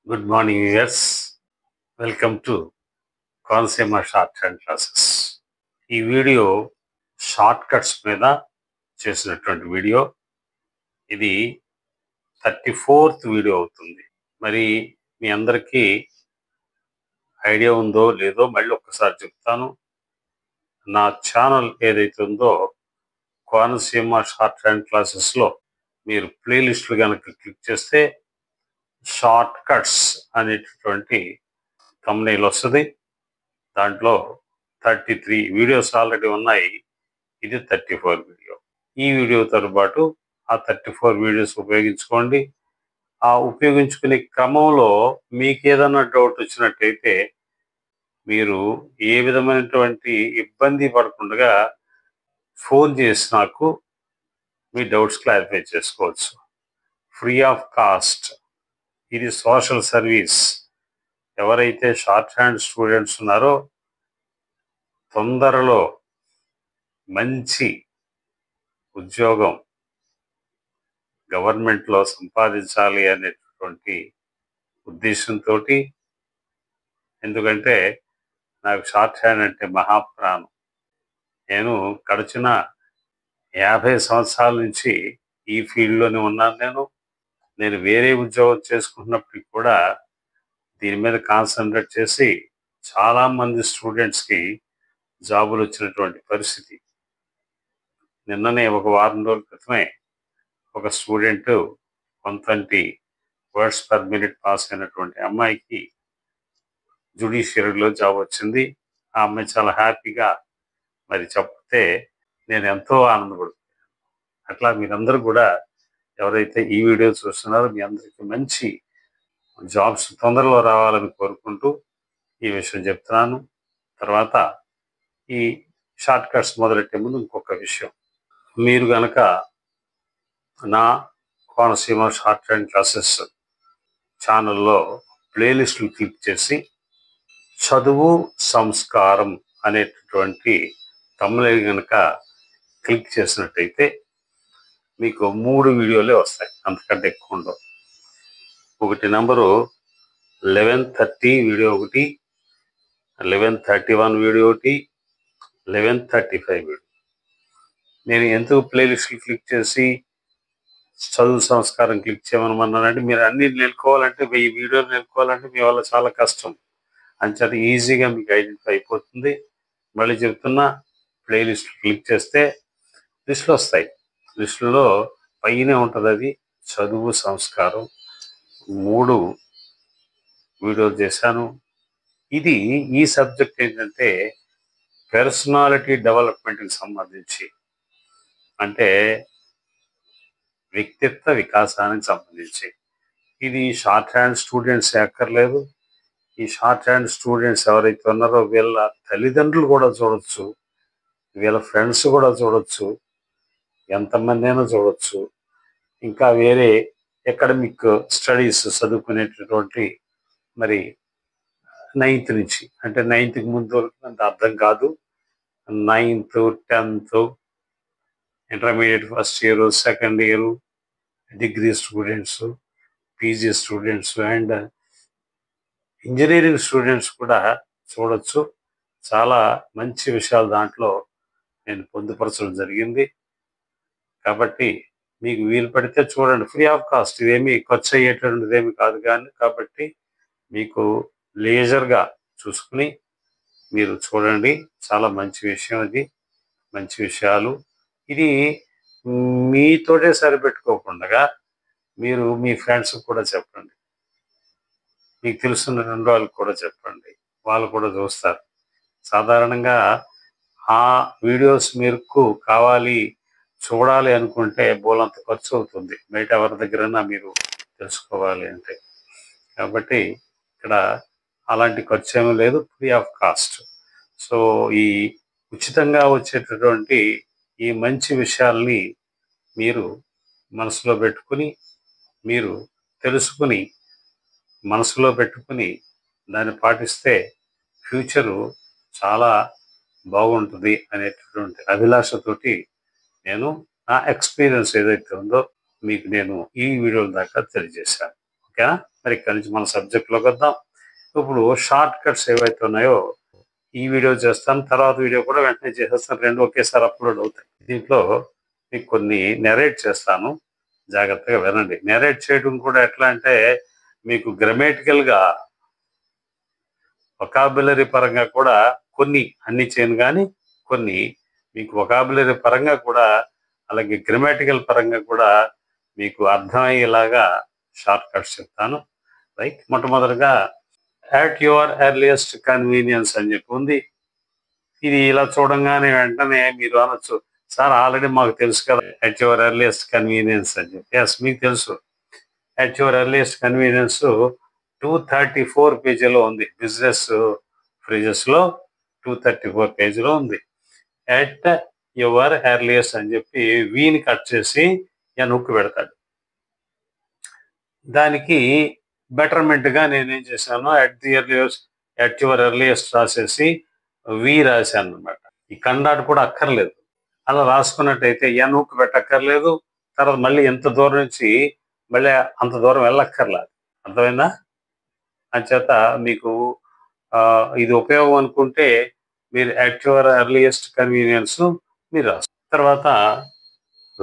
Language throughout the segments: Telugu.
Good morning viewers. Welcome to Konaseema short hand classes. ఈ వీడియో షార్ట్ కట్స్ మీద చేసినటువంటి వీడియో. ఇది 34th వీడియో అవుతుంది. మరి మీ అందరికీ ఐడియా ఉందో లేదో మళ్ళీ ఒక్కసారి చెప్తాను. నా ఛానల్ ఏదైతే ఉందో కోనసీమ షార్ట్ హ్యాండ్ క్లాసెస్లో మీరు ప్లేలిస్టులు కనుక క్లిక్ చేస్తే షార్ట్ కట్స్ అనేటటువంటి thumbnail వస్తుంది. దాంట్లో 33 వీడియోస్ ఆల్రెడీ ఉన్నాయి. ఇది 34 వీడియో. ఈ వీడియోతో పాటు ఆ 34 వీడియోస్ ఉపయోగించుకోండి. ఆ ఉపయోగించుకునే క్రమంలో మీకు ఏదైనా డౌట్ వచ్చినట్టయితే మీరు ఏ విధమైనటువంటి ఇబ్బంది పడకుండా ఫోన్ చేసి నాకు మీ డౌట్స్ క్లారిఫై చేసుకోవచ్చు. Free of cost. ఇది సోషల్ సర్వీస్. ఎవరైతే షార్ట్ హ్యాండ్ స్టూడెంట్స్ ఉన్నారో తొందరలో మంచి ఉద్యోగం గవర్నమెంట్లో సంపాదించాలి అనేటటువంటి ఉద్దేశంతో, ఎందుకంటే నాకు షార్ట్ హ్యాండ్ అంటే మహాప్రాణం. నేను గడిచిన 50 సంవత్సరాల నుంచి ఈ ఫీల్డ్లోనే ఉన్నాను. నేను వేరే ఉద్యోగం చేసుకుంటున్నప్పటికి కూడా దీని మీద కాన్సన్ట్రేట్ చేసి చాలామంది స్టూడెంట్స్కి జాబులు వచ్చినటువంటి పరిస్థితి. నిన్ననే ఒక వారం రోజుల క్రితమే ఒక student 120 words per minute pass అయినటువంటి అమ్మాయికి జ్యుడిషియరీలో జాబ్ వచ్చింది. ఆ అమ్మాయి చాలా హ్యాపీగా మరి చెప్తే నేను ఎంతో ఆనందపడుతున్నాను. అట్లా మీరందరూ కూడా ఎవరైతే ఈ వీడియో చూస్తున్నారో మీ అందరికీ మంచి జాబ్స్ తొందరలో రావాలని కోరుకుంటూ ఈ విషయం చెప్తున్నాను. తర్వాత ఈ షార్ట్ కట్స్ మొదలెట్టే ముందు ఇంకొక విషయం, మీరు గనక నా కోనసీమ షార్ట్ హ్యాండ్ క్లాసెస్ ఛానల్లో ప్లేలిస్టులు క్లిక్ చేసి చదువు సంస్కారం అనేటటువంటి thumbnail కనుక క్లిక్ చేసినట్టయితే మీకు 3 వీడియోలే వస్తాయి, అంతకంటే ఎక్కువ ఉండవు. ఒకటి నంబరు 11:30 వీడియో ఒకటి, 11:31 వీడియో ఒకటి, 11:35 వీడియో. నేను ఎందుకు ప్లేలిస్టులు క్లిక్ చేసి చదువు సంస్కారం క్లిక్ చేయమన్నానంటే, మీరు అన్ని నేర్చుకోవాలంటే 1000 వీడియోలు నేర్చుకోవాలంటే మీ వల్ల చాలా కష్టం. అంచేత ఈజీగా మీకు ఐడెంటిఫై అయిపోతుంది. మళ్ళీ చెప్తున్నా, ప్లేలిస్ట్ క్లిక్ చేస్తే లిస్టులు వస్తాయి. లిస్టులో పైనే ఉంటుంది అది చదువు సంస్కారం. 3 వీడియోలు చేశాను. ఇది ఈ సబ్జెక్ట్ ఏంటంటే పర్సనాలిటీ డెవలప్మెంట్కి సంబంధించి, అంటే వ్యక్తిత్వ వికాసానికి సంబంధించి. ఇది షార్ట్ హ్యాండ్ స్టూడెంట్స్ అక్కర్లేదు. ఈ షార్ట్ హ్యాండ్ స్టూడెంట్స్ ఎవరైతే ఉన్నారో వీళ్ళ తల్లిదండ్రులు కూడా చూడొచ్చు, వీళ్ళ ఫ్రెండ్స్ కూడా చూడొచ్చు, ఎంతమంది అయినా చూడొచ్చు. ఇంకా వేరే అకాడమిక్ స్టడీస్ చదువుకునేటటువంటి మరి 9th నుంచి, అంటే 9th ముందు వరకు అంత అర్థం కాదు. 9th, 10th, intermediate first year, second year, degree students, PG students and engineering students కూడా చూడొచ్చు. చాలా మంచి విషయాలు దాంట్లో నేను పొందుపరచడం జరిగింది. కాబట్టి మీకు వీలు పడితే చూడండి, ఫ్రీ ఆఫ్ కాస్ట్. ఇదేమి ఖర్చు అయ్యేటటువంటిది ఏమి కాదు. కాబట్టి మీకు లేజర్గా చూసుకుని మీరు చూడండి. చాలా మంచి విషయం ఇది, మంచి విషయాలు. ఇది మీతోటే సరిపెట్టుకోకుండా మీరు మీ ఫ్రెండ్స్ కూడా చెప్పండి, మీకు తెలుసున్న 2 వాళ్ళకి కూడా చెప్పండి, వాళ్ళు కూడా చూస్తారు. సాధారణంగా ఆ వీడియోస్ మీకు కావాలి, చూడాలి అనుకుంటే బోలంత ఖర్చు అవుతుంది, బయట ఎవరి దగ్గరైనా మీరు తెలుసుకోవాలి అంటే. కాబట్టి ఇక్కడ అలాంటి ఖర్చు ఏమీ లేదు, ఫ్రీ ఆఫ్ కాస్ట్. సో ఈ ఉచితంగా వచ్చేటటువంటి ఈ మంచి విషయాల్ని మీరు మనసులో పెట్టుకుని, మీరు తెలుసుకుని మనసులో పెట్టుకుని దాన్ని పాటిస్తే ఫ్యూచరు చాలా బాగుంటుంది అనేటటువంటి అభిలాషతోటి నేను నా ఎక్స్పీరియన్స్ ఏదైతే ఉందో మీకు నేను ఈ వీడియోల దాకా తెలియజేశాను. ఓకేనా? మరి ఇక్కడి నుంచి మన సబ్జెక్ట్లోకి వద్దాం. ఇప్పుడు షార్ట్ కట్స్ ఏవైతే ఉన్నాయో ఈ వీడియో చేస్తాను, తర్వాత వీడియో కూడా వెంటనే చేసేస్తాను, రెండు ఒకేసారి అప్లోడ్ అవుతాయి. దీంట్లో మీకు కొన్ని నెరేట్ చేస్తాను, జాగ్రత్తగా వినండి. నెరేట్ చేయడం కూడా ఎట్లా అంటే మీకు గ్రామటికల్గా వొకాబులరీ పరంగా కూడా కొన్ని, అన్ని చేయను కానీ కొన్ని మీకు వొకాబులరీ పరంగా కూడా అలాగే గ్రామటికల్ పరంగా కూడా మీకు అర్థమయ్యేలాగా షార్ట్ కట్స్ చెప్తాను. రైట్, మొట్టమొదటిగా అట్ యువర్ ఎర్లియస్ట్ కన్వీనియన్స్ అని చెప్పి ఉంది. ఇది ఇలా చూడంగానే వెంటనే మీరు అనొచ్చు, సార్ ఆల్రెడీ మాకు తెలుసు కదా అట్ యువర్ ఎర్లియస్ట్ కన్వీనియన్స్ అని చెప్పి. ఎస్, మీకు తెలుసు. అట్ యువర్ ఎర్లియస్ట్ కన్వీనియన్స్ 234 పేజీలో ఉంది. బిజినెస్ ఫ్రేజెస్లో 234 పేజీలో ఉంది. అట్ యువర్ ఎర్లియస్ట్ అని చెప్పి వీని కట్ చేసి ఎన్ హుక్ పెడతాడు. దానికి బెటర్మెంట్గా నేనేం చేశాను, అట్ యువర్ ఎర్లియస్ట్ రాసేసి వి రాశాను అనమాట. ఈ కన్నాడు కూడా అక్కర్లేదు. అలా రాసుకున్నట్టయితే ఎన్ హుక్ పెట్టక్కర్లేదు. తర్వాత మళ్ళీ ఎంత దూరం నుంచి మళ్ళీ అంత దూరం వెళ్ళక్కర్లేదు. అర్థమైందా? అంచేత మీకు ఇది ఉపయోగం అనుకుంటే మీరు అట్ యువర్ ఎర్లియస్ట్ కన్వీనియన్స్ మీరు రాస్తారు. తర్వాత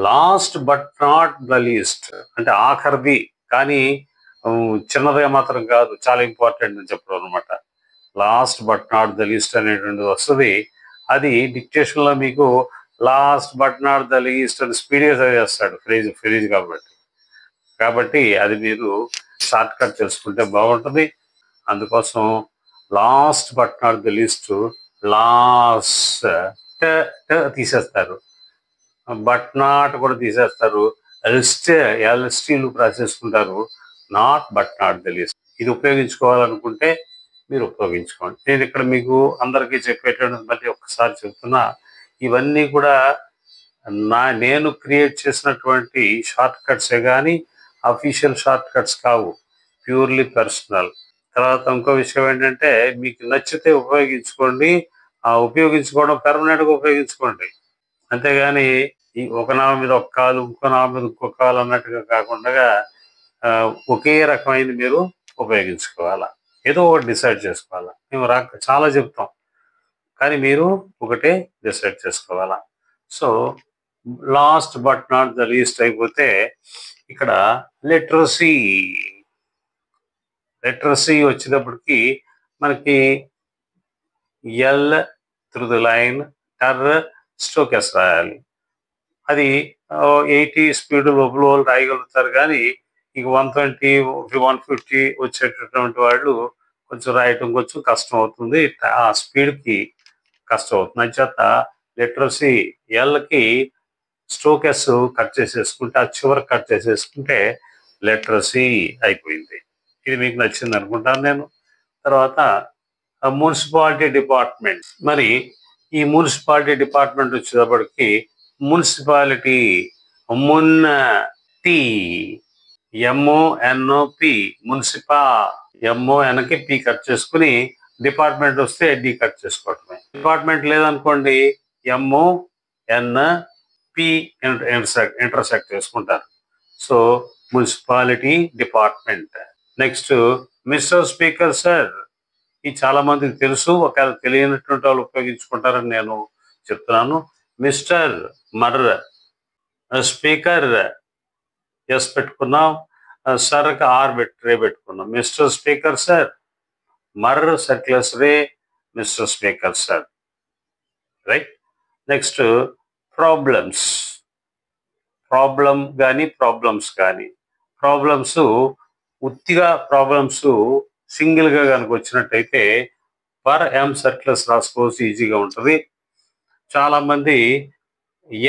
last but not the least అంటే ఆఖరిది కానీ చిన్నదిగా మాత్రం కాదు, చాలా ఇంపార్టెంట్ అని చెప్పడం అనమాట. Last but not the least అనేటువంటిది వస్తుంది. అది డిక్టేషన్లో మీకు last but not the least అని స్పీడ్గా చదివేస్తాడు ఫ్రీజ్ కాబట్టి అది మీరు షార్ట్ కట్ చేసుకుంటే బాగుంటుంది. అందుకోసం last but not the least last తీసేస్తారు, బట్ నాట్ కూడా తీసేస్తారు, ఎల్స్టీలు రాసేసుకుంటారు, not but not the least. ఇది ఉపయోగించుకోవాలనుకుంటే మీరు ఉపయోగించుకోండి. నేను ఇక్కడ మీకు అందరికీ చెప్పేటటువంటి మళ్ళీ ఒక్కసారి చెప్తున్నా, ఇవన్నీ కూడా నేను క్రియేట్ చేసినటువంటి షార్ట్ కట్సే కానీ అఫీషియల్ షార్ట్ కట్స్ కావు, ప్యూర్లీ పర్సనల్. తర్వాత ఇంకో విషయం ఏంటంటే మీకు నచ్చితే ఉపయోగించుకోండి, ఆ ఉపయోగించుకోవడం పెర్మనెంట్గా ఉపయోగించుకోండి. అంతేగాని ఈ ఒక నామ మీద ఒక కాలు ఇంకో నామ మీద ఇంకో కాలు అన్నట్టుగా కాకుండా ఒకే రకమైన మీరు ఉపయోగించుకోవాలా, ఏదో ఒకటి డిసైడ్ చేసుకోవాలా. మేము చాలా చెప్తాం కానీ మీరు ఒకటే డిసైడ్ చేసుకోవాలా. So last but not the least అయిపోతే ఇక్కడ లిటరసీ వచ్చేటప్పటికి మనకి ఎల్ త్రూ ద లైన్ టర్ స్టోకెస్ రాయాలి. అది 80 స్పీడ్ లోపల వాళ్ళు రాయగలుగుతారు కానీ ఇక 120 150 వచ్చేటటువంటి వాళ్ళు కొంచెం రాయటం కొంచెం కష్టం అవుతుంది, ఆ స్పీడ్కి కష్టం అవుతుంది. అంచేత లిటరసీ ఎల్కి స్టోకెస్ కట్ చేసేసుకుంటే, ఆ చివరి కట్ చేసేసుకుంటే లిటరసీ అయిపోయింది. ఇది మీకు నచ్చింది అనుకుంటాను నేను. తర్వాత మున్సిపాలిటీ డిపార్ట్మెంట్. మరి ఈ మున్సిపాలిటీ డిపార్ట్మెంట్ వచ్చేటప్పటికి మున్సిపాలిటీ టీ ఎంఓఎన్ఓపి మున్సిపా ఎంఓఎన్కి పి కట్ చేసుకుని డిపార్ట్మెంట్ వస్తే డి కట్ చేసుకోవటమే. డిపార్ట్మెంట్ లేదనుకోండి ఎంఓఎన్ పి ఇంటర్సెక్ట్ చేసుకుంటారు. So municipality department. Next mister speaker sir, ఇది చాలా మందికి తెలుసు, ఒకవేళ తెలియనటువంటి వాళ్ళు ఉపయోగించుకుంటారని నేను చెప్తున్నాను. మిస్టర్ మర్ స్పీకర్ ఎస్ పెట్టుకున్నాం, సర్కి ఆర్ రే పెట్టుకున్నాం. మిస్టర్ స్పీకర్ సార్, మర్ సర్క్యులస్ రే, mister speaker sir. Right. Next problems కానీ ఉత్తిగా ప్రాబ్లమ్స్ సింగిల్గా కనుక వచ్చినట్టయితే పర్ ఎం సర్క్యులస్ రాసుకోవచ్చు, ఈజీగా ఉంటుంది. చాలామంది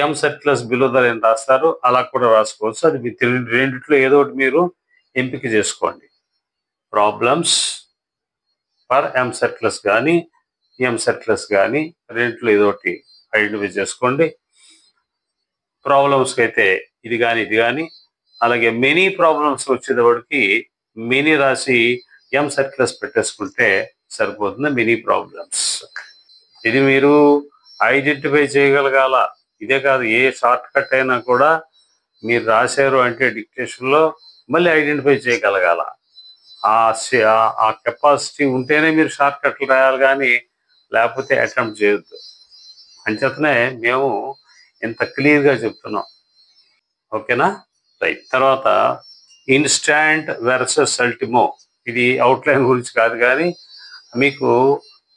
ఎం సర్క్యులస్ బిలో ద లైన్ రాస్తారు, అలా కూడా రాసుకోవచ్చు. అది మీ రెండిట్లో ఏదో ఒకటి మీరు ఎంపిక చేసుకోండి. ప్రాబ్లమ్స్ పర్ ఎం సర్క్యులస్ కానీ ఎం సర్క్యులస్ కానీ రెండిట్లో ఏదో ఒకటి ఐడెంటిఫై చేసుకోండి. ప్రాబ్లమ్స్కి అయితే ఇది కానీ అలాగే మెనీ ప్రాబ్లమ్స్ వచ్చేటప్పటికి మెనీ రాసి ఎం సర్క్యులస్ పెట్టేసుకుంటే సరిపోతుంది. మెనీ ప్రాబ్లమ్స్ ఇది మీరు ఐడెంటిఫై చేయగలగాల. ఇదే కాదు, ఏ షార్ట్ కట్ అయినా కూడా మీరు రాశారు అంటే డిక్టేషన్లో మళ్ళీ ఐడెంటిఫై చేయగలగాల. ఆ కెపాసిటీ ఉంటేనే మీరు షార్ట్ కట్లు రాయాలి, కానీ లేకపోతే అటెంప్ట్ చేయొద్దు. అంచేతనే మేము ఇంత క్లియర్గా చెప్తున్నాం. ఓకేనా? రైట్. తర్వాత ఇన్స్టాంట్ వెర్సెస్ అల్టిమో. ఇది అవుట్లైన్ గురించి కాదు, కానీ మీకు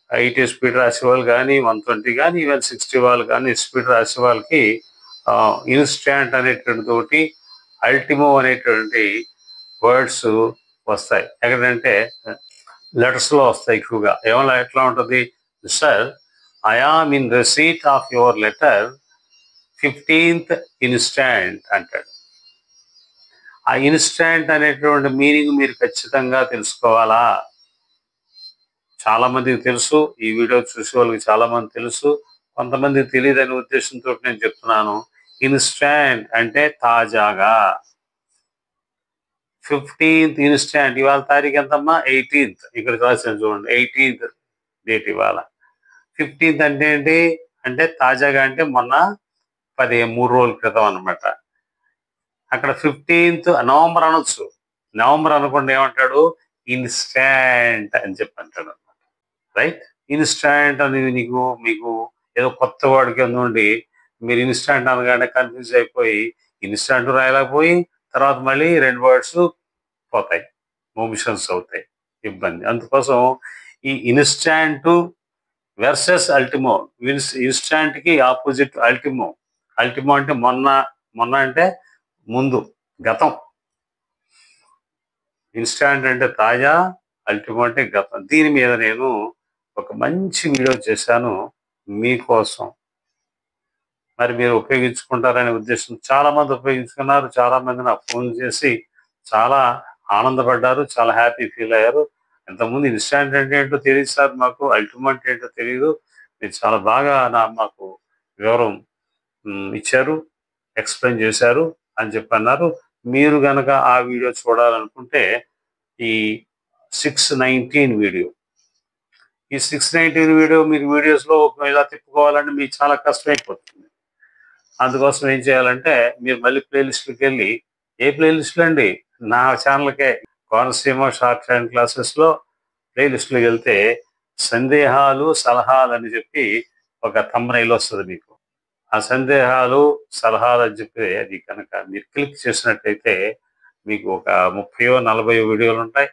80 స్పీడ్ రాసే వాళ్ళు కానీ 120 కానీ ఈవెన్ 60 వాళ్ళు కానీ స్పీడ్ రాసే వాళ్ళకి ఇన్స్టాంట్ అనేటువంటి తోటి అల్టిమో అనేటువంటి వర్డ్స్ వస్తాయి. ఎక్కడంటే లెటర్స్లో వస్తాయి ఎక్కువగా. ఏమన్నా ఎట్లా ఉంటుంది? Sir, I am in receipt of your letter 15th instant అంటాడు. ఆ ఇన్స్టాంట్ అనేటువంటి మీనింగ్ మీరు ఖచ్చితంగా తెలుసుకోవాలా. చాలా మందికి తెలుసు, ఈ వీడియో చూసే వాళ్ళకి చాలా మంది తెలుసు, కొంతమందికి తెలియదు అనే ఉద్దేశంతో నేను చెప్తున్నాను. ఇన్స్టాంట్ అంటే తాజాగా. 15th instant. ఇవాళ తారీఖు ఎంతమ్మా? 18th. ఇక్కడ రాసాను చూడండి, 18th డేట్ ఇవాళ. 15th అంటే ఏంటి? అంటే తాజాగా, అంటే మొన్న 3 రోజుల క్రితం అనమాట. అక్కడ 15th నవంబర్ అనొచ్చు. నవంబర్ అనకుండా ఏమంటాడు? ఇన్స్టాంట్ అని చెప్పి అంటాడు అనమాట. రైట్. ఇన్స్టాంట్ అనేది మీకు ఏదో కొత్త వాడికి ఉండి మీరు ఇన్స్టాంట్ అనగానే కన్ఫ్యూజ్ అయిపోయి ఇన్స్టాంట్ రాయలేకపోయి తర్వాత మళ్ళీ 2 వర్డ్స్ పోతాయి, మోమిషన్స్ అవుతాయి, ఇబ్బంది. అందుకోసం ఈ ఇన్స్టాంట్ వెర్సెస్ అల్టిమో. ఇన్స్టాంట్ కి ఆపోజిట్ అల్టిమో. అల్టిమో అంటే మొన్న అంటే ముందు, గతం. ఇన్స్టాంట్ అంటే తాజా, అల్టిమో అంటే గతం. దీని మీద నేను ఒక మంచి వీడియో చేశాను మీకోసం. మరి మీరు ఉపయోగించుకుంటారనే ఉద్దేశం. చాలా మంది ఉపయోగించుకున్నారు, చాలా మంది నాకు ఫోన్ చేసి చాలా ఆనందపడ్డారు, చాలా హ్యాపీ ఫీల్ అయ్యారు. ఇంతకుముందు ఇన్స్టాంట్ అంటే ఏంటో తెలియదు సార్ మాకు, అల్టిమేట్ ఏంటో తెలియదు, మీరు చాలా బాగా మాకు వివరం ఇచ్చారు, ఎక్స్ప్లెయిన్ చేశారు అని చెప్పి అన్నారు. మీరు గనక ఆ వీడియో చూడాలనుకుంటే ఈ 619 వీడియో, ఈ 619 వీడియో మీరు వీడియోస్లో ఇలా తిప్పుకోవాలంటే మీకు చాలా కష్టమైపోతుంది. అందుకోసం ఏం చేయాలంటే మీరు మళ్ళీ ప్లేలిస్ట్కి వెళ్ళి, ఏ ప్లేలిస్ట్లు అండి? నా ఛానల్కే, కోనసీమ షార్ట్ హ్యాండ్ క్లాసెస్లో ప్లేలిస్ట్లోకి వెళ్తే సందేహాలు సలహాలు అని చెప్పి ఒక థంబ్నెయిల్ వస్తుంది మీకు. ఆ సందేహాలు సలహాలు అని చెప్పి అది కనుక మీరు క్లిక్ చేసినట్టయితే మీకు ఒక 30-40 వీడియోలు ఉంటాయి.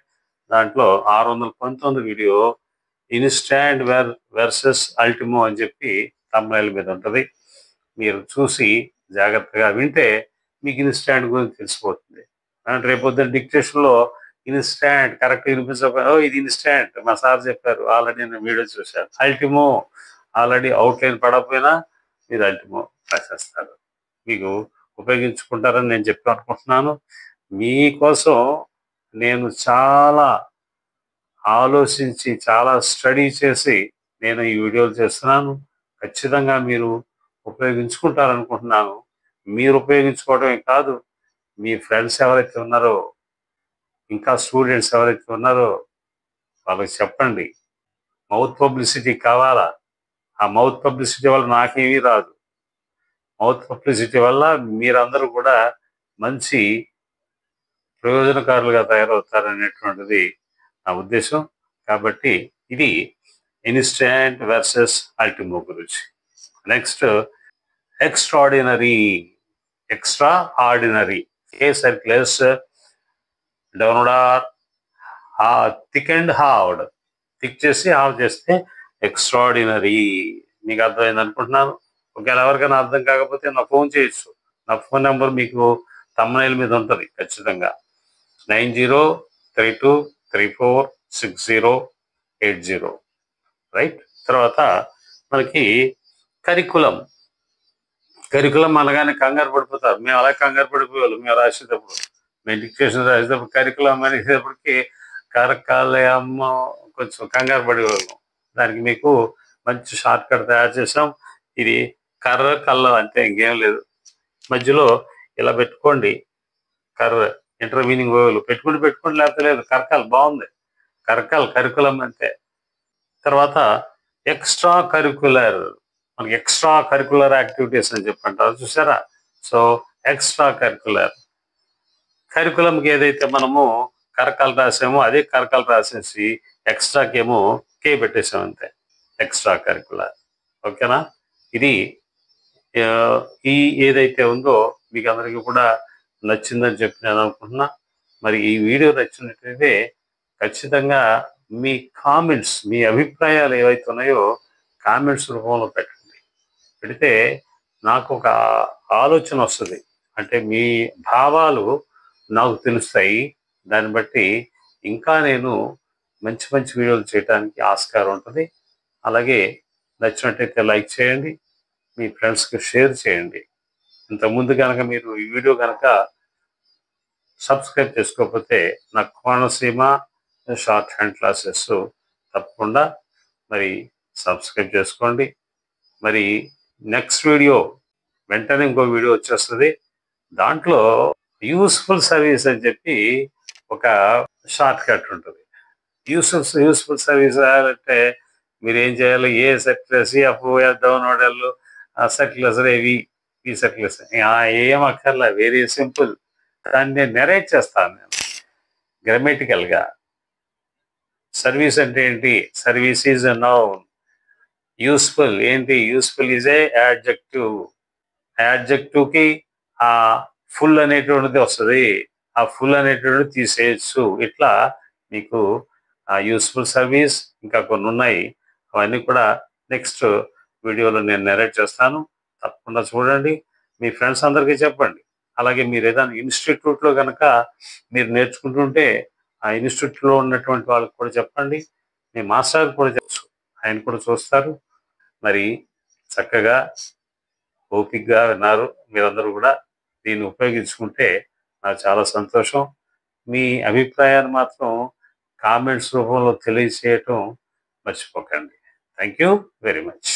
దాంట్లో 619 వీడియో ఇన్స్టాంట్ వెర్సెస్ అల్టిమో అని చెప్పి థంబ్నెయిల్ మీద ఉంటుంది. మీరు చూసి జాగ్రత్తగా వింటే మీకు ఇన్స్టాంట్ గురించి తెలిసిపోతుంది. అంటే రేపొద్దున డిక్టేషన్లో ఇన్స్టాంట్ కరెక్ట్ వినిపించకపోయినా, ఇది ఇన్స్టాంట్ మా సార్ చెప్పారు, ఆల్రెడీ నేను వీడియో చూశాను. అల్టిమో ఆల్రెడీ అవుట్లైన్ పడకపోయినా మీరు అల్టిమో రాసేస్తారు. మీకు ఉపయోగించుకుంటారని నేను అనుకుంటున్నాను. మీకోసం నేను చాలా ఆలోచించి, చాలా స్టడీ చేసి నేను ఈ వీడియోలు చేస్తున్నాను. ఖచ్చితంగా మీరు ఉపయోగించుకుంటారనుకుంటున్నాను. మీరు ఉపయోగించుకోవడమే కాదు, మీ ఫ్రెండ్స్ ఎవరైతే ఉన్నారో, ఇంకా స్టూడెంట్స్ ఎవరైతే ఉన్నారో వాళ్ళకి చెప్పండి. మౌత్ పబ్లిసిటీ కావాలా? ఆ మౌత్ పబ్లిసిటీ వల్ల నాకేమీ రాదు. మౌత్ పబ్లిసిటీ వల్ల మీరందరూ కూడా మంచి ప్రయోజనకారులుగా తయారవుతారనేటువంటిది నా ఉద్దేశం. కాబట్టి ఇది ఇన్స్టాంట్ వర్సెస్ అల్టిమో గురించి. Next extraordinary. Extra ordinary. A circulars download thick and hard. Thick చేసి హార్డ్ చేస్తే ఎక్స్ట్రాడినరీ. మీకు అర్థమైంది అనుకుంటున్నాను. ఒకవేళ ఎవరికైనా అర్థం కాకపోతే నాకు ఫోన్ చేయొచ్చు. నా ఫోన్ నెంబర్ మీకు థంబ్నెయిల్ మీద ఉంటుంది ఖచ్చితంగా. 9032346080. రైట్. తర్వాత మనకి కరికులం అనగానే కంగారు పడిపోతారు. మేము అలా కంగారు పడిపోయేవాళ్ళు. మేము రాసేటప్పుడు, మేము డిక్టేషన్ రాసేటప్పుడు కరికులం అనేటప్పటికి కరకాలయమ్మ కొంచెం కంగారు పడేవాళ్ళం. దానికి మీకు మంచి షార్ట్ కట్ తయారు చేసాం. ఇది కర్ర కళ్ళం అంతే, ఇంకేం లేదు. మధ్యలో ఇలా పెట్టుకోండి, కర్ర ఇంటర్మీనింగ్ వేవులు పెట్టుకోండి, లేకపోతే లేదు. కరకాల్ బాగుంది, కరికులం అంతే. తర్వాత ఎక్స్ట్రా కరికులర్. మనకి ఎక్స్ట్రా కరికులర్ యాక్టివిటీస్ అని చెప్పంటారు చూసారా? సో ఎక్స్ట్రా కరికులర్ కరికులంకి ఏదైతే మనము కరకాలు రాసామో అదే కరకాలు రాసేసి ఎక్స్ట్రాకేమో కే పెట్టేసాం అంతే, ఎక్స్ట్రా కరికులర్. ఓకేనా? ఇది ఆ, ఈ ఏదైతే ఉందో మీకు అందరికీ కూడా నచ్చిందని చెప్పి నేను అనుకుంటున్నా. మరి ఈ వీడియో నచ్చినట్లయితే ఖచ్చితంగా మీ కామెంట్స్, మీ అభిప్రాయాలు ఏవైతే ఉన్నాయో కామెంట్స్ రూపంలో పెట్టండి. పెడితే నాకు ఒక ఆలోచన వస్తుంది, అంటే మీ భావాలు నాకు తెలుస్తాయి. దాన్ని బట్టి ఇంకా నేను మంచి మంచి వీడియోలు చేయడానికి ఆస్కారం ఉంటుంది. అలాగే నచ్చినట్టయితే లైక్ చేయండి, మీ ఫ్రెండ్స్కి షేర్ చేయండి. ఇంతకుముందు కనుక మీరు ఈ వీడియో కనుక సబ్స్క్రైబ్ చేసుకోకపోతే నా కోనసీమ షార్ట్ హ్యాండ్ క్లాసెస్ తప్పకుండా మరి సబ్స్క్రైబ్ చేసుకోండి. మరి నెక్స్ట్ వీడియో వెంటనే ఇంకో వీడియో వచ్చేస్తుంది. దాంట్లో యూస్ఫుల్ సర్వీస్ అని చెప్పి ఒక షార్ట్ కట్ ఉంటుంది. యూస్ఫుల్ సర్వీస్ అంటే మీరు ఏం చేయాలి, ఏ సర్క్యులర్ సిఎఫ్ డౌన్లోడ్ సర్క్యులర్స్ ఏవి, ఈ సర్క్యులర్స్ ఏం అక్కర్లా, వెరీ సింపుల్. దాన్ని నేను నెరేట్ చేస్తాను. నేను గ్రామటికల్గా సర్వీస్ అంటే ఏంటి, service is a noun. Useful ఏంటి, యూస్ఫుల్ ఈజ్ ఏ యాడ్జెక్టివ్. యాడ్జెక్టివ్కి ఆ ఫుల్ అనేటువంటిది వస్తుంది, ఆ ఫుల్ అనేటువంటిది తీసేయచ్చు. ఇట్లా మీకు ఆ యూస్ఫుల్ సర్వీస్ ఇంకా కొన్ని ఉన్నాయి, అవన్నీ కూడా నెక్స్ట్ వీడియోలో నేను నెరేట్ చేస్తాను. తప్పకుండా చూడండి, మీ ఫ్రెండ్స్ అందరికీ చెప్పండి. అలాగే మీరు ఏదైనా ఇన్స్టిట్యూట్లో కనుక మీరు నేర్చుకుంటుంటే ఆ ఇన్స్టిట్యూట్లో ఉన్నటువంటి వాళ్ళకి కూడా చెప్పండి. మీ మాస్టర్ కూడా చెప్పచ్చు, ఆయన కూడా చూస్తారు. మరి చక్కగా ఓపికగా విన్నారు మీరందరూ కూడా. దీన్ని ఉపయోగించుకుంటే నాకు చాలా సంతోషం. మీ అభిప్రాయాన్ని మాత్రం కామెంట్స్ రూపంలో తెలియచేయటం మర్చిపోకండి. Thank you very much.